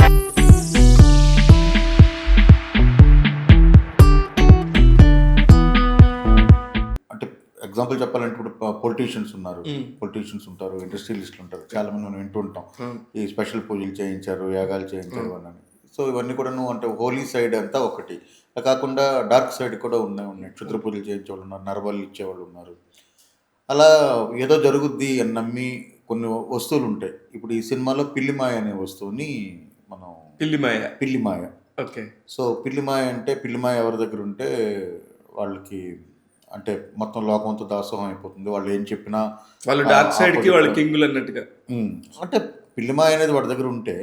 అంటే ఎగ్జాంపుల్ చెప్పాలంటే ఇప్పుడు పొలిటీషియన్స్ ఉన్నారు, పొలిటీషియన్స్ ఉంటారు, ఇండస్ట్రియలిస్టులు ఉంటారు, చాలా మంది మనం వింటూ ఉంటాం ఈ స్పెషల్ పూజలు చేయించారు, యాగాలు చేయించారు అని. సో ఇవన్నీ కూడా అంటే హోలీ సైడ్ అంతా ఒకటి, అలా కాకుండా డార్క్ సైడ్ కూడా ఉన్నాయి. క్షుద్ర పూజలు చేయించేవాళ్ళు ఉన్నారు, నరబలు ఇచ్చేవాళ్ళు ఉన్నారు. అలా ఏదో జరుగుద్ది అని నమ్మి కొన్ని వస్తువులు ఉంటాయి. ఇప్పుడు ఈ సినిమాలో పిల్లిమాయ అనే వస్తువుని మనం పిల్లిమాయ. ఓకే. సో పిల్లిమాయ అంటే పిల్లిమాయ ఎవరి దగ్గర ఉంటే వాళ్ళకి అంటే మొత్తం లోకమంతా దాసోహం అయిపోతుంది. వాళ్ళు ఏం చెప్పినా వాళ్ళు డార్క్ సైడ్ కి వాళ్ళు కింగులు అన్నట్టుగా. అంటే పిల్లిమాయ అనేది వాడి దగ్గర ఉంటే,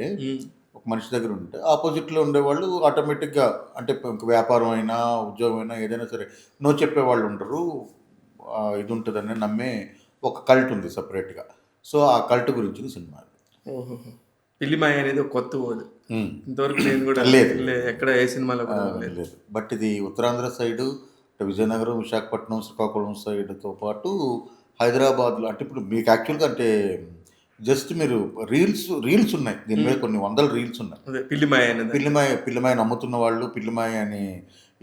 ఒక మనిషి దగ్గర ఉంటే ఆపోజిట్లో ఉండేవాళ్ళు ఆటోమేటిక్గా అంటే వ్యాపారం అయినా ఉద్యోగం అయినా ఏదైనా సరే నో చెప్పే వాళ్ళు ఉండరు. ఇది ఉంటుందని నమ్మే ఒక కల్ట్ ఉంది సపరేట్గా. సో ఆ కల్ట్ గురించి సినిమా. ఓహో, పిల్లిమాయ అనేది ఒక కొత్త వర్డ్. ఇంతవరకు నేను కూడా లేదు ఎక్కడ ఏ సినిమాలో లేదు. బట్ ఇది ఉత్తరాంధ్ర సైడు, విజయనగరం, విశాఖపట్నం, శ్రీకాకుళం సైడ్తో పాటు హైదరాబాద్లో అంటే ఇప్పుడు మీకు యాక్చువల్గా అంటే జస్ట్ మీరు రీల్స్ ఉన్నాయి దీని మీద, కొన్ని వందల రీల్స్ ఉన్నాయి. పిల్లిమాయ నమ్ముతున్న వాళ్ళు, పిల్లిమాయ అని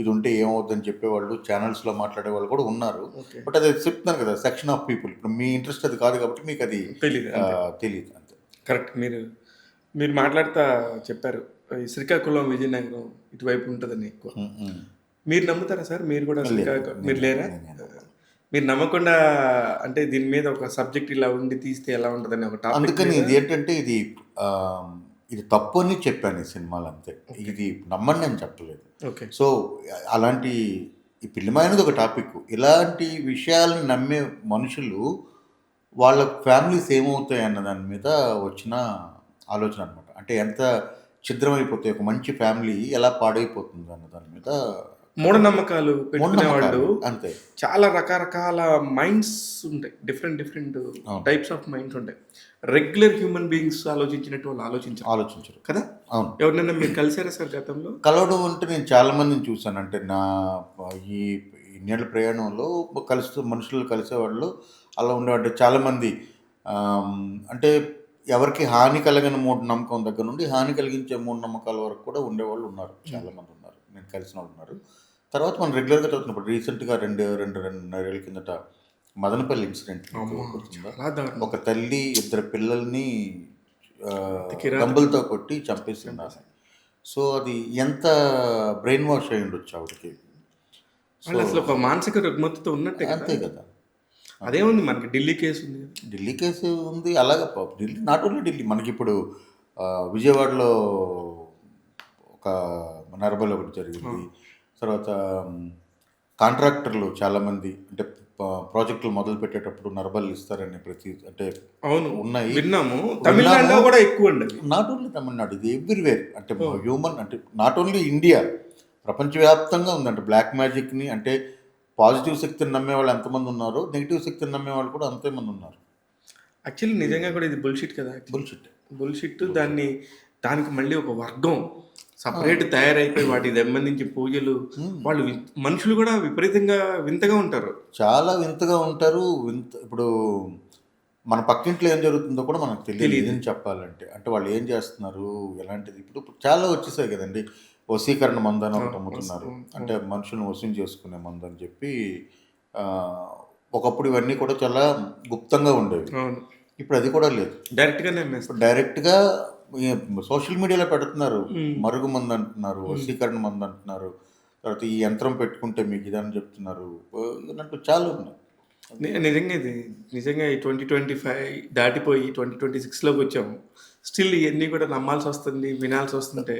ఇది ఉంటే ఏమవుద్దని చెప్పేవాళ్ళు, ఛానల్స్లో మాట్లాడే వాళ్ళు కూడా ఉన్నారు. బట్ అది చెప్తున్నాను కదా, సెక్షన్ ఆఫ్ పీపుల్. ఇప్పుడు మీ ఇంట్రెస్ట్ అది కాదు కాబట్టి మీకు అది తెలియదు అంతే. కరెక్ట్. మీరు మాట్లాడుతా చెప్పారు శ్రీకాకుళం, విజయనగరం ఇటువైపు ఉంటుందని ఎక్కువ. మీరు నమ్ముతారా సార్? మీరు కూడా మీరు లేరా? మీరు నమ్మకుండా అంటే దీని మీద ఒక సబ్జెక్ట్ ఇలా ఉండి తీస్తే ఎలా ఉంటుందని ఒక టాపిక్. అందుకని ఇది ఏంటంటే ఇది తప్పు అని చెప్పాను ఈ సినిమాలో అంతే. ఇది నమ్మండి అని చెప్పలేదు. సో అలాంటి ఈ పిల్లిమాయ అనేది ఒక టాపిక్. ఇలాంటి విషయాలను నమ్మే మనుషులు వాళ్ళ ఫ్యామిలీస్ ఏమవుతాయి అన్న దాని మీద వచ్చిన ఆలోచన అనమాట. అంటే ఎంత ఛిద్రమైపోతాయి, ఒక మంచి ఫ్యామిలీ ఎలా పాడైపోతుంది అన్న దాని మీద. మూఢనమ్మకాలు పెట్టుకునేవాళ్ళు అంతే. చాలా రకరకాల మైండ్స్ ఉంటాయి, డిఫరెంట్ టైప్స్ ఆఫ్ మైండ్స్ ఉంటాయి. రెగ్యులర్ హ్యూమన్ బీయింగ్స్ ఆలోచించినట్టు వాళ్ళు ఆలోచించరు కదా. అవును. ఎవరినైనా మీరు కలిసారా సార్ గతంలో? కలవడం అంటే నేను చాలా మందిని చూశాను. అంటే నా ఈ ఇన్నేళ్ళ ప్రయాణంలో మనుషులు కలిసేవాళ్ళు అలా ఉండేవాళ్ళు చాలామంది. అంటే ఎవరికి హాని కలిగిన మూఢనమ్మకం దగ్గర నుండి హాని కలిగించే మూఢనమ్మకాల వరకు కూడా ఉండేవాళ్ళు ఉన్నారు, చాలామంది ఉన్నారు. నేను కలిసిన వాళ్ళు ఉన్నారు. తర్వాత మనం రెగ్యులర్గా చదువుతున్నప్పుడు రీసెంట్గా రెండున్నరేళ్ళ కిందట మదనపల్లి ఇన్సిడెంట్, ఒక తల్లి 2 పిల్లల్ని డంబులతో కొట్టి చంపేస్తున్నారు. సో అది ఎంత బ్రెయిన్ వాష్ అయి ఉండొచ్చు ఆవిడకి. అసలు ఒక మానసిక రుగ్మతతో ఉన్నట్టే. అంతే కదా. అదేముంది, మనకి ఢిల్లీ కేసు ఉంది. అలాగే ఢిల్లీ, నాట్ ఓన్లీ ఢిల్లీ, మనకి ఇప్పుడు విజయవాడలో ఒక నరబలి ఒకటి జరిగింది. తర్వాత కాంట్రాక్టర్లు చాలామంది అంటే ప్రాజెక్టులు మొదలు పెట్టేటప్పుడు నరబలి ఇస్తారని అంటే ఉన్నాయి, విన్నాము. తమిళనాడులో కూడా ఎక్కువ ఉండదు. నాట్ ఓన్లీ తమిళనాడు, ఇది ఎవ్రీవేర్. అంటే హ్యూమన్ అంటే నాట్ ఓన్లీ ఇండియా, ప్రపంచవ్యాప్తంగా ఉందంటే బ్లాక్ మ్యాజిక్ని. అంటే పాజిటివ్ శక్తిని నమ్మేవాళ్ళు ఎంతమంది ఉన్నారో, నెగిటివ్ శక్తిని నమ్మేవాళ్ళు కూడా అంతేమంది ఉన్నారు. యాక్చువల్లీ నిజంగా కూడా ఇది బుల్షిట్ కదా. బుల్షిట్. దానికి మళ్ళీ ఒక వర్గం సపరేట్ తయారైపోయి వాటికి సంబంధించి పూజలు, వాళ్ళు మనుషులు కూడా విపరీతంగా వింతగా ఉంటారు, చాలా వింతగా ఉంటారు. ఇప్పుడు మన పక్కింట్లో ఏం జరుగుతుందో కూడా మనకు తెలియదు అని చెప్పాలంటే. అంటే వాళ్ళు ఏం చేస్తున్నారు, ఎలాంటిది. ఇప్పుడు చాలా వచ్చేసాయి కదండి, వశీకరణ మందు అని ఒకటి అమ్ముతున్నారు. అంటే మనుషులను వశం చేసుకునే మందు అని చెప్పి. ఒకప్పుడు ఇవన్నీ కూడా చాలా గుప్తంగా ఉండేవి, ఇప్పుడు అది కూడా లేదు. డైరెక్ట్గా సోషల్ మీడియాలో పెడుతున్నారు. మరుగు మందు అంటున్నారు, వశీకరణ మందు అంటున్నారు, తర్వాత ఈ యంత్రం పెట్టుకుంటే మీకు ఇదని చెప్తున్నారు. ఇలాంటి చాలా ఉన్నాయి. నిజంగా ఈ 2025 దాటిపోయి 2026లోకి వచ్చాము. స్టిల్ ఇవన్నీ కూడా నమ్మాల్సి వస్తుంది, వినాల్సి వస్తుంటే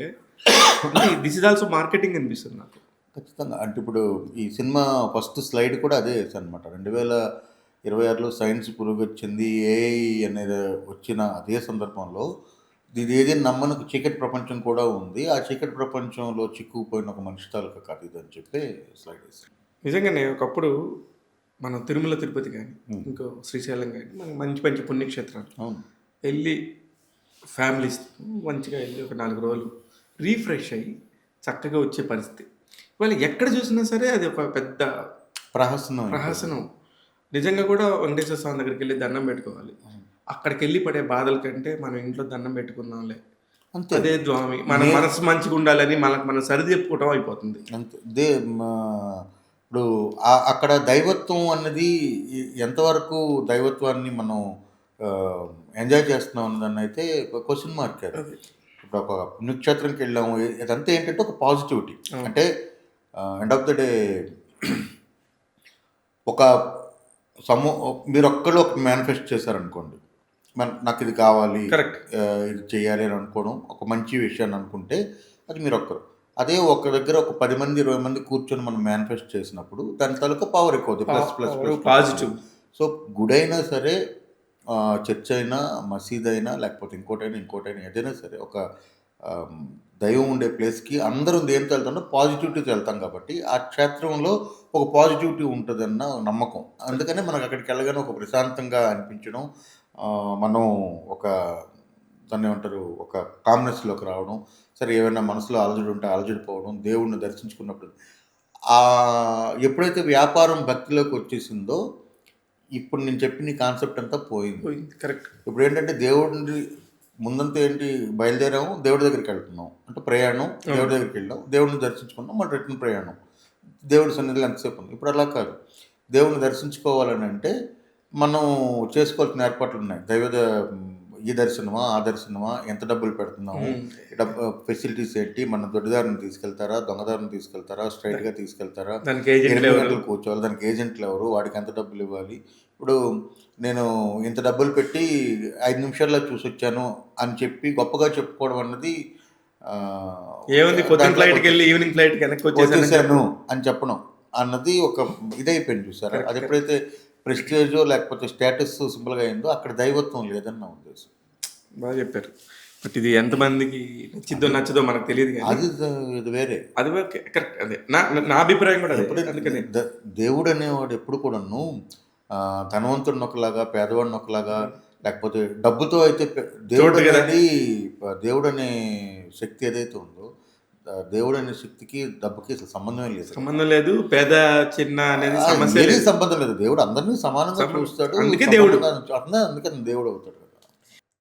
దిస్ ఇస్ ఆల్సో మార్కెటింగ్ అనిపిస్తుంది నాకు. ఖచ్చితంగా. అంటే ఇప్పుడు ఈ సినిమా ఫస్ట్ స్లైడ్ కూడా అదే అనమాట. 2026లో సైన్స్ పురోగొచ్చింది, ఏఐ అనేది వచ్చిన అదే సందర్భంలో ఇది ఏదైనా నమ్మనకు చీకటి ప్రపంచం కూడా ఉంది, ఆ చీకటి ప్రపంచంలో చిక్కుకుపోయిన ఒక మనిషి తాలూకా కథ ఇది అని చెప్పి స్లైడ్ వేసాను. నిజంగానే ఒకప్పుడు మనం తిరుమల తిరుపతి కానీ ఇంకో శ్రీశైలం కానీ మనకి మంచి మంచి పుణ్యక్షేత్రాలు వెళ్ళి ఫ్యామిలీస్ మంచిగా వెళ్ళి ఒక 4 రోజులు రీఫ్రెష్ అయ్యి చక్కగా వచ్చే పరిస్థితి. ఇవాళ ఎక్కడ చూసినా సరే అది ఒక పెద్ద ప్రహసనం. నిజంగా కూడా వెంకటేశ్వర స్వామి దగ్గరికి వెళ్ళి దండం పెట్టుకోవాలి. అక్కడికి వెళ్ళి పడే బాధల కంటే మనం ఇంట్లో దండం పెట్టుకుందాంలే అంతే. అదే స్వామి మన మనసు మంచిగా ఉండాలని మనకు మనం సరి చెప్పుకోవటం అయిపోతుంది. అంతే. మా ఇప్పుడు అక్కడ దైవత్వం అన్నది ఎంతవరకు దైవత్వాన్ని మనం ఎంజాయ్ చేస్తున్నాం అన్నదాన్నయితే క్వెషన్ మార్కే అది. అది. ఇప్పుడు ఒక పుణ్యక్షేత్రంకి వెళ్ళాము. ఇదంతా ఏంటంటే ఒక పాజిటివిటీ. అవును. అంటే ఎండ్ ఆఫ్ ద డే ఒక మీరొక్కళ్ళు ఒకటి మేనిఫెస్ట్ చేశారనుకోండి. నాకు ఇది కావాలి, కరెక్ట్. ఇది చేయాలి అని అనుకోవడం, ఒక మంచి విషయాన్ని అనుకుంటే అది మీరొక్కరు. అదే ఒక దగ్గర ఒక 10 మంది, 20 మంది కూర్చొని మనం మేనిఫెస్ట్ చేసినప్పుడు దాని తాలూకా పవర్ ఎక్కువవుద్ది. Plus, plus, plus positive. So, గుడైనా సరే, చర్చ్ అయినా, మసీదైనా, లేకపోతే ఇంకోటైనా ఏదైనా సరే ఒక దైవం ఉండే ప్లేస్‌కి అందరం దేనితో వెళ్తామో పాజిటివిటీతో వెళ్తాం కాబట్టి, ఆ క్షేత్రంలో ఒక పాజిటివిటీ ఉంటదన్న నమ్మకం. అందుకనే మనకు అక్కడికెళ్ళగానే ఒక ప్రశాంతంగా అనిపించడం, మనం ఒక దాన్నేమంటారు, ఒక కామ్‌నెస్‌లోకి రావడం, సరే ఏవైనా మనసులో అలజడి ఉంటే అలజడిపోవడం, దేవుడిని దర్శించుకున్నప్పుడు ఎప్పుడైతే వ్యాపారం భక్తిలోకి వచ్చేసిందో, ఇప్పుడు నేను చెప్పిన ఈ కాన్సెప్ట్ అంతా పోయింది. పోయింది. కరెక్ట్. ఇప్పుడేంటంటే దేవుడిని ముందంతా ఏంటి, బయలుదేరాము, దేవుడి దగ్గరికెళ్తున్నాం. అంటే ప్రయాణం, దేవుడి దగ్గరికెళ్ళాం, దేవుడిని దర్శించుకున్నాం, మళ్ళీ రిటర్న్ ప్రయాణం. దేవుడి సన్నిధిలో ఎంతసేపు ఉంది. ఇప్పుడు అలా కాదు. దేవుడిని దర్శించుకోవాలని అంటే మనం చేసుకోవాల్సిన ఏర్పాట్లున్నాయి. ఈ దర్శనమా, ఆ దర్శనమా, ఎంత డబ్బులు పెడుతున్నాము, ఫెసిలిటీస్ ఏంటి, మన దొడ్డిదారిని తీసుకెళ్తారా, దొంగదారిని తీసుకెళ్తారా, స్ట్రైట్‌గా తీసుకెళ్తారా, దానికి ఏజెంట్లు 8 ఎవరు? గంటలు కూర్చోవాలి, దానికి ఏజెంట్లు ఎవరు, వాడికి ఎంత డబ్బులు ఇవ్వాలి. ఇప్పుడు నేను ఇంత డబ్బులు పెట్టి 5 నిమిషాల్లో చూసొచ్చాను అని చెప్పి గొప్పగా చెప్పుకోవడం అన్నది ఏముంది, పొద్దున దాంట్లో ఫ్లైట్‌కెళ్ళి ఈవినింగ్ ఫ్లైట్‌కి వెనక్కి వచ్చేసాను అని చెప్పడం అన్నది ఒక ఇదైపోయింది చూసారా. కరెక్ట్. అది ఎప్పుడైతే ప్రెస్టేజో లేకపోతే స్టేటస్ సింపుల్‌గా అయిందో అక్కడ దైవత్వం లేదని నా ఉద్దేశం. బాగా చెప్పారు. బట్ ఇది ఎంతమందికి నచ్చదో మనకు తెలియదు కానీ అది ఇది వేరే. అది ఓకే. కరెక్ట్. అదే నా అభిప్రాయం కూడా అదే. అందుకని దేవుడు అనేవాడు ఎప్పుడు కూడాను ధనవంతుడిని ఒకలాగా, పేదవాడిని ఒకలాగా, లేకపోతే డబ్బుతో అయితే దేవుడు చూడదు కదా. అనేది, దేవుడు అనే శక్తి ఏదైతే ఉందో, దేవుడు అనే శక్తికి డబ్బుకి అసలు సంబంధమే లేదు. సంబంధం లేదు. పేద చిన్న అనేది సమస్య ఏది లేదు. సంబంధం లేదు. దేవుడు అందరినీ సమానంగా సమానం. చూస్తాడు. అందుకే దేవుడు. అందుకని దేవుడు అవుతాడు.